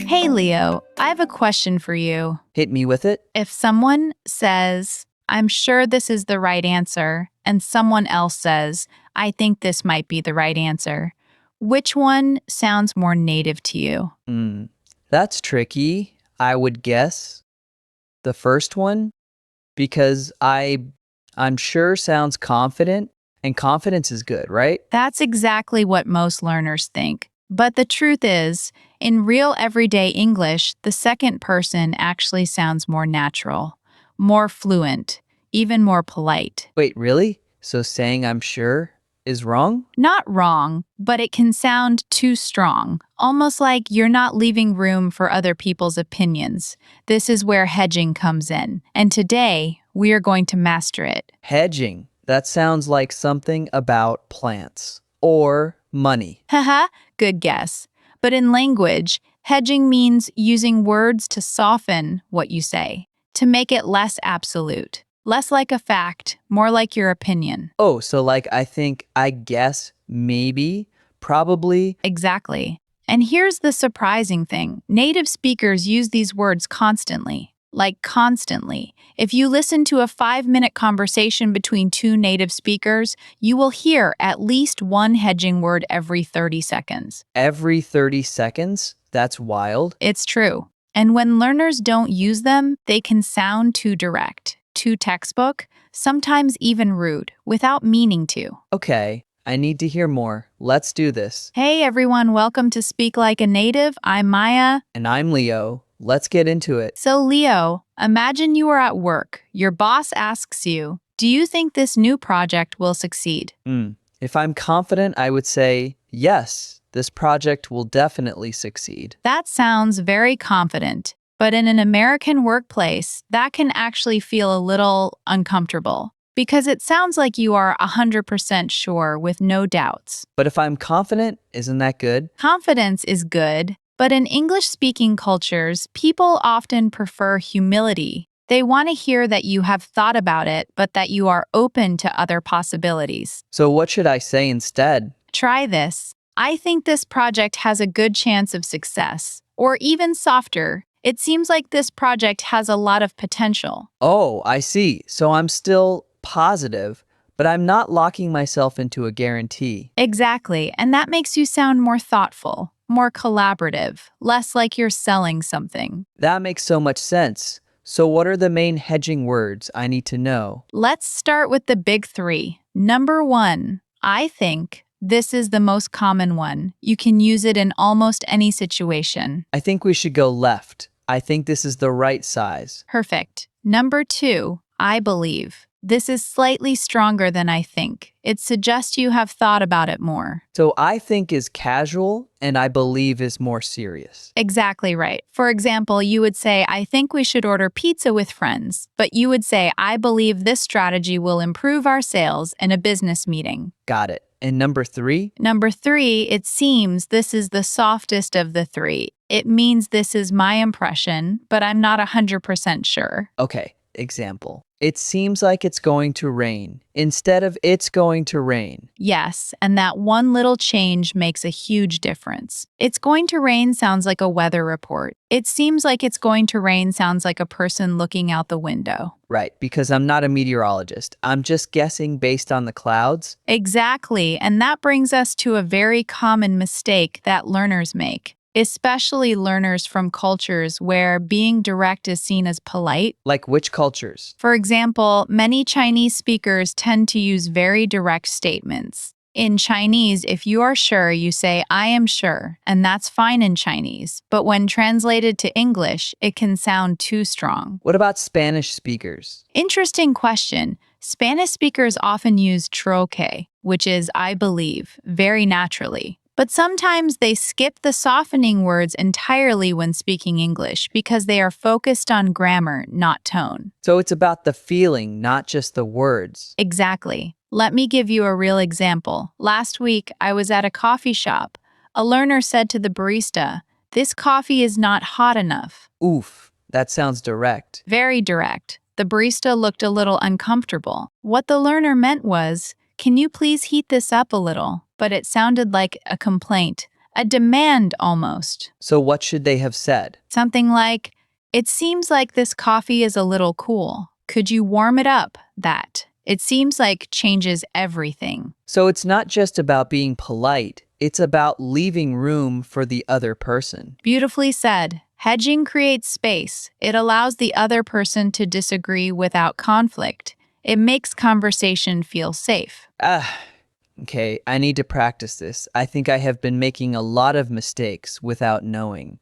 Hey Leo, I have a question for you. Hit me with it. If someone says, I'm sure this is the right answer, and someone else says, I think this might be the right answer, which one sounds more native to you? Hmm, that's tricky. I would guess the first one because I'm sure sounds confident, and confidence is good, right? That's exactly what most learners think. But the truth is, in real everyday English, the second person actually sounds more natural, more fluent, even more polite. Wait, really? So saying I'm sure is wrong? Not wrong, but it can sound too strong, almost like you're not leaving room for other people's opinions. This is where hedging comes in, and today we are going to master it. Hedging. That sounds like something about plants or money. Haha, good guess. But in language, hedging means using words to soften what you say, to make it less absolute, less like a fact, more like your opinion. Oh, so like I think, I guess, maybe, probably. Exactly. And here's the surprising thing. Native speakers use these words constantly. Like constantly. If you listen to a 5-minute conversation between two native speakers, you will hear at least one hedging word every 30 seconds. Every 30 seconds? That's wild. It's true. And when learners don't use them, they can sound too direct, too textbook, sometimes even rude, without meaning to. Okay, I need to hear more. Let's do this. Hey everyone, welcome to Speak Like a Native. I'm Maya. And I'm Leo. Let's get into it. So, Leo, imagine you are at work. Your boss asks you, do you think this new project will succeed? If I'm confident, I would say, yes, this project will definitely succeed. That sounds very confident, but in an American workplace, that can actually feel a little uncomfortable because it sounds like you are 100% sure with no doubts. But if I'm confident, isn't that good? Confidence is good, but in English-speaking cultures, people often prefer humility. They want to hear that you have thought about it, but that you are open to other possibilities. So what should I say instead? Try this. I think this project has a good chance of success. Or even softer, it seems like this project has a lot of potential. Oh, I see. So I'm still positive, but I'm not locking myself into a guarantee. Exactly, and that makes you sound more thoughtful, more collaborative, less like you're selling something. That makes so much sense. So what are the main hedging words I need to know? Let's start with the big three. Number one, I think. This is the most common one. You can use it in almost any situation. I think we should go left. I think this is the right size. Perfect. Number two, I believe. This is slightly stronger than I think. It suggests you have thought about it more. So I think is casual and I believe is more serious. Exactly right. For example, you would say, I think we should order pizza with friends. But you would say, I believe this strategy will improve our sales in a business meeting. Got it. And number three? Number three, it seems this is the softest of the three. It means this is my impression, but I'm not 100% sure. Okay, example. It seems like it's going to rain instead of it's going to rain. Yes, and that one little change makes a huge difference. It's going to rain sounds like a weather report. It seems like it's going to rain sounds like a person looking out the window. Right, because I'm not a meteorologist. I'm just guessing based on the clouds. Exactly, and that brings us to a very common mistake that learners make, especially learners from cultures where being direct is seen as polite. Like which cultures? For example, many Chinese speakers tend to use very direct statements. In Chinese, if you are sure, you say, I am sure, and that's fine in Chinese. But when translated to English, it can sound too strong. What about Spanish speakers? Interesting question. Spanish speakers often use troque, which is I believe, very naturally. But sometimes they skip the softening words entirely when speaking English because they are focused on grammar, not tone. So it's about the feeling, not just the words. Exactly. Let me give you a real example. Last week, I was at a coffee shop. A learner said to the barista, "This coffee is not hot enough." Oof, that sounds direct. Very direct. The barista looked a little uncomfortable. What the learner meant was, "Can you please heat this up a little?" But it sounded like a complaint, A demand almost. So what should they have said? Something like, "It seems like this coffee is a little cool. Could you warm it up?" That. It seems like changes everything. So it's not just about being polite, it's about leaving room for the other person. Beautifully said. Hedging creates space. It allows the other person to disagree without conflict. It makes conversation feel safe. Okay, I need to practice this. I think I have been making a lot of mistakes without knowing.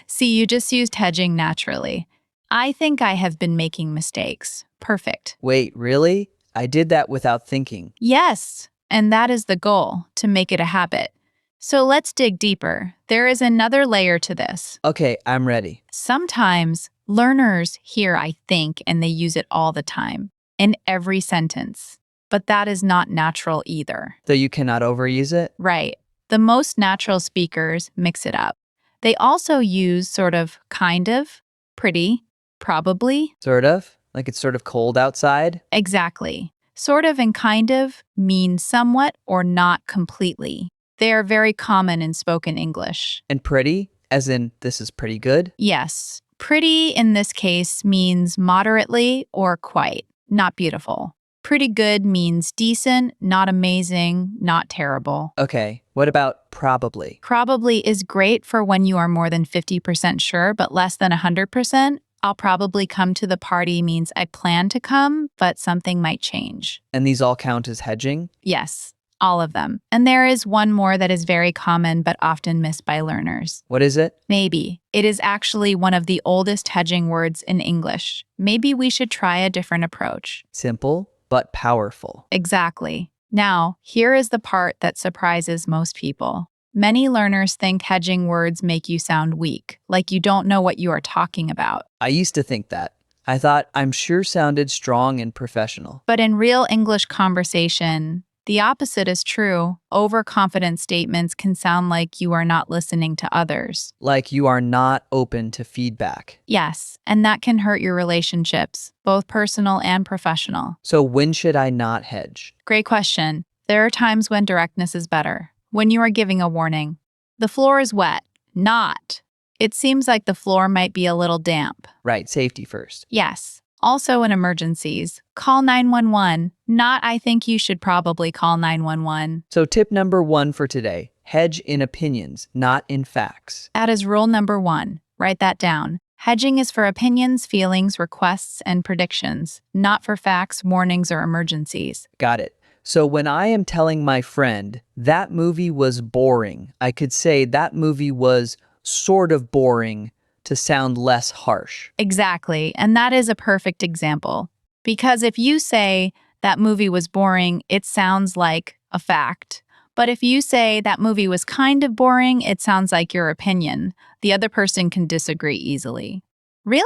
See, you just used hedging naturally. I think I have been making mistakes. Perfect. Wait, really? I did that without thinking. Yes, and that is the goal, to make it a habit. So let's dig deeper. There is another layer to this. Okay, I'm ready. Sometimes learners hear "I think" and they use it all the time, in every sentence. But that is not natural either. So you cannot overuse it? Right. The most natural speakers mix it up. They also use sort of, kind of, pretty, probably. Sort of? Like it's sort of cold outside? Exactly. Sort of and kind of mean somewhat or not completely. They are very common in spoken English. And pretty? As in, this is pretty good? Yes. Pretty in this case means moderately or quite, not beautiful. Pretty good means decent, not amazing, not terrible. Okay, what about probably? Probably is great for when you are more than 50% sure, but less than 100%. "I'll probably come to the party" means I plan to come, but something might change. And these all count as hedging? Yes, all of them. And there is one more that is very common but often missed by learners. What is it? Maybe. It is actually one of the oldest hedging words in English. Maybe we should try a different approach. Simple, but powerful. Exactly. Now, here is the part that surprises most people. Many learners think hedging words make you sound weak, like you don't know what you are talking about. I used to think that. I thought I'm sure sounded strong and professional. But in real English conversation, the opposite is true. Overconfident statements can sound like you are not listening to others. Like you are not open to feedback. Yes, and that can hurt your relationships, both personal and professional. So when should I not hedge? Great question. There are times when directness is better. When you are giving a warning, "The floor is wet." Not, "It seems like the floor might be a little damp." Right, safety first. Yes. Also in emergencies, call 911. Not, "I think you should probably call 911." So tip number 1 for today, hedge in opinions, not in facts. That is rule number 1. Write that down. Hedging is for opinions, feelings, requests, and predictions, not for facts, warnings, or emergencies. Got it. So when I am telling my friend, that movie was boring, I could say that movie was sort of boring to sound less harsh. Exactly, and that is a perfect example. Because if you say that movie was boring, it sounds like a fact. But if you say that movie was kind of boring, it sounds like your opinion. The other person can disagree easily. "Really?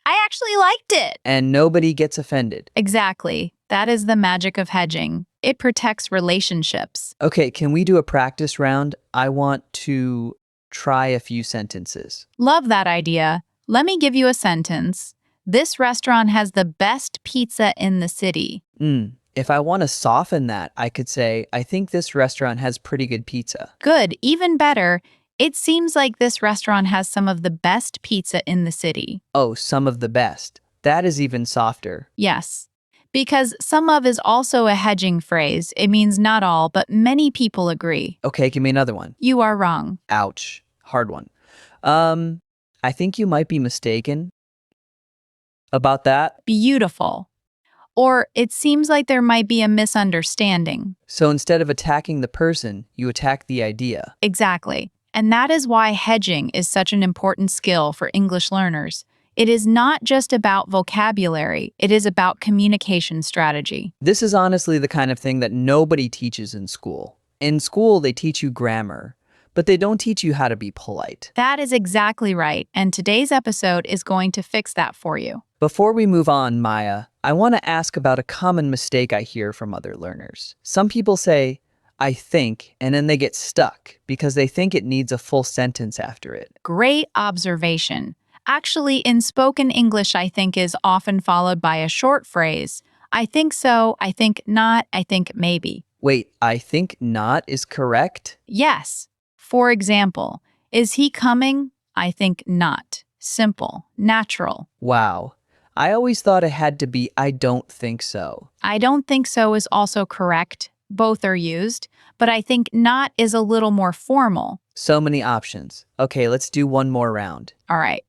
I actually liked it." And nobody gets offended. Exactly. That is the magic of hedging. It protects relationships. Okay, can we do a practice round? I want to try a few sentences. Love that idea. Let me give you a sentence. "This restaurant has the best pizza in the city." If I want to soften that, I could say, I think this restaurant has pretty good pizza. Good, even better. "It seems like this restaurant has some of the best pizza in the city." Oh, some of the best. That is even softer. Yes, because "some of" is also a hedging phrase. It means not all, but many people agree. Okay, give me another one. You are wrong. Ouch. Hard one. I think you might be mistaken about that. Beautiful. Or "it seems like there might be a misunderstanding." So instead of attacking the person, you attack the idea. Exactly. And that is why hedging is such an important skill for English learners. It is not just about vocabulary, it is about communication strategy. This is honestly the kind of thing that nobody teaches in school. In school, they teach you grammar, but they don't teach you how to be polite. That is exactly right, and today's episode is going to fix that for you. Before we move on, Maya, I want to ask about a common mistake I hear from other learners. Some people say, "I think," and then they get stuck because they think it needs a full sentence after it. Great observation. Actually, in spoken English, "I think" is often followed by a short phrase. "I think so," "I think not," "I think maybe." Wait, I think not is correct? Yes. For example, is he coming? I think not. Simple, natural. Wow. I always thought it had to be I don't think so. I don't think so is also correct. Both are used, but I think not is a little more formal. So many options. Okay, let's do one more round. All right.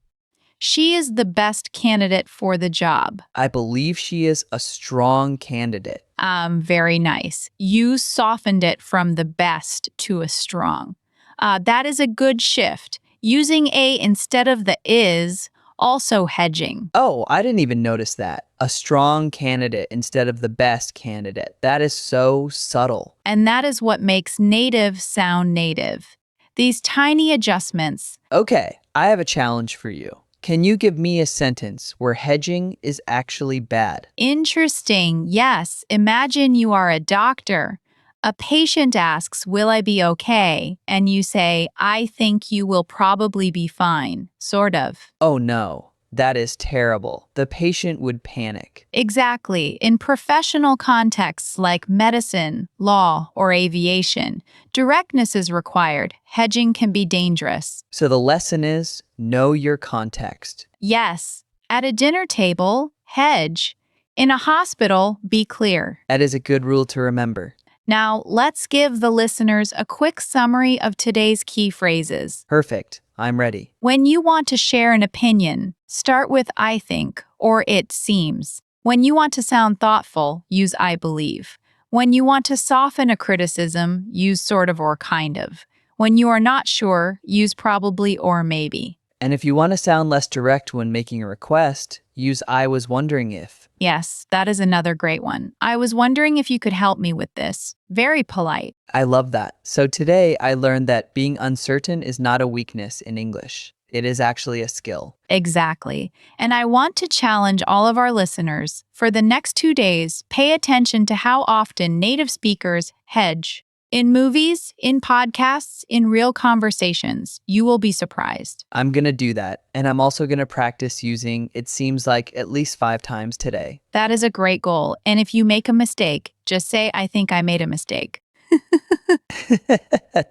She is the best candidate for the job. I believe she is a strong candidate. Very nice. You softened it from the best to a strong. That is a good shift. Using a instead of the is, also hedging. Oh, I didn't even notice that. A strong candidate instead of the best candidate. That is so subtle. And that is what makes native sound native. These tiny adjustments. Okay, I have a challenge for you. Can you give me a sentence where hedging is actually bad? Interesting. Yes. Imagine you are a doctor. A patient asks, "Will I be okay?" And you say, "I think you will probably be fine." Sort of. Oh no, that is terrible. The patient would panic. Exactly. In professional contexts like medicine, law, or aviation, directness is required. Hedging can be dangerous. So the lesson is know your context. Yes. At a dinner table, hedge. In a hospital, be clear. That is a good rule to remember. Now, let's give the listeners a quick summary of today's key phrases. Perfect. I'm ready. When you want to share an opinion, start with I think or it seems. When you want to sound thoughtful, use I believe. When you want to soften a criticism, use sort of or kind of. When you are not sure, use probably or maybe. And if you want to sound less direct when making a request, use I was wondering if. Yes, that is another great one. I was wondering if you could help me with this. Very polite. I love that. So today I learned that being uncertain is not a weakness in English. It is actually a skill. Exactly. And I want to challenge all of our listeners. For the next 2 days, pay attention to how often native speakers hedge. In movies, in podcasts, in real conversations, you will be surprised. I'm going to do that. And I'm also going to practice using it seems like at least 5 times today. That is a great goal. And if you make a mistake, just say, I think I made a mistake.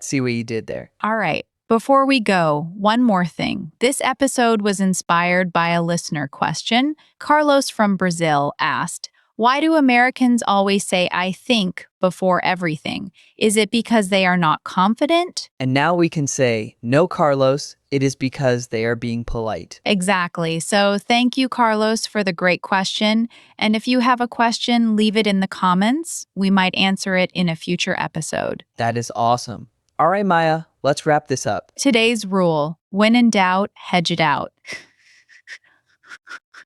See what you did there. All right. Before we go, one more thing. This episode was inspired by a listener question. Carlos from Brazil asked, "Why do Americans always say I think before everything? Is it because they are not confident?" And now we can say, no, Carlos, it is because they are being polite. Exactly. So thank you, Carlos, for the great question. And if you have a question, leave it in the comments. We might answer it in a future episode. That is awesome. All right, Maya, let's wrap this up. Today's rule: when in doubt, hedge it out.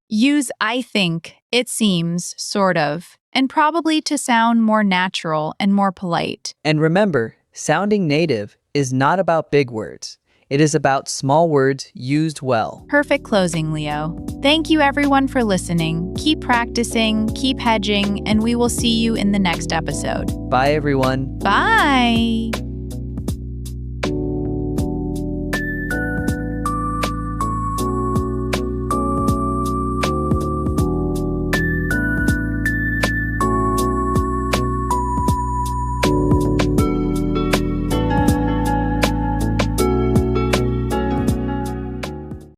Use I think, it seems, sort of, and probably to sound more natural and more polite. And remember, sounding native is not about big words. It is about small words used well. Perfect closing, Leo. Thank you, everyone, for listening. Keep practicing, keep hedging, and we will see you in the next episode. Bye, everyone. Bye!